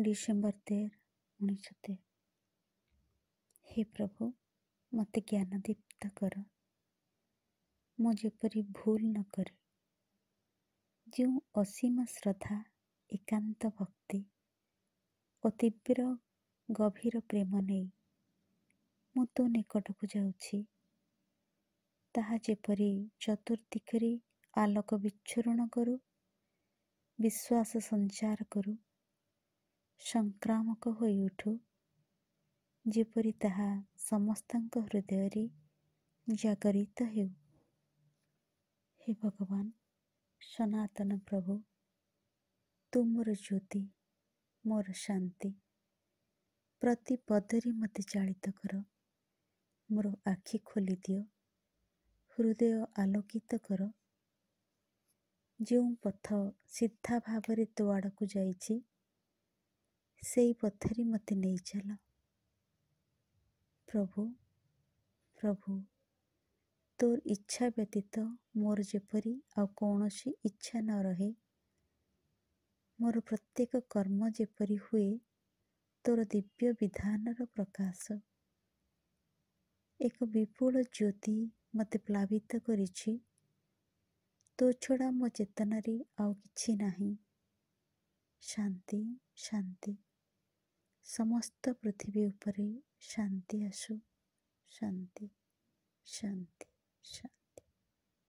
December 13, 1913। हे प्रभु, मते ज्ञान दीप्त कर, मु जेपरी भूल न करे। जो असीम श्रद्धा, एकांत भक्ति और तीव्र गभीर प्रेम नहीं मु तो निकट को जाऊछि, ताहा जेपरी चतुर्दिगरे आलोक विच्छुरण करू, विश्वास संचार करू, संक्रामक होई उठू, जेपरी ताहा समस्तଙ୍କ हृदय जागरित हेउ। हे भगवान सनातन प्रभु, तू मोर ज्योति, मोर शांति, प्रति पदरी मते चालित कर, मोर आखि खोली दियो, हृदय आलोकित कर। जो पथ सीधा भावरे तो आड़कू जाइछि, सेई पथरी मते नहीं चल। प्रभु प्रभु, तोर इच्छा व्यतीत मोर जेपरी आ कौनसी इच्छा न रहे, मोर प्रत्येक कर्म जेपरी हुए तोर दिव्य विधानर प्रकाश। एक विपुल ज्योति मते प्लावित करिछि, तो छड़ा मो चेतनारी आउ किछि नाही। शांति शांति, समस्त पृथ्वी उपरे शांति आसु। शांति शांति शांति।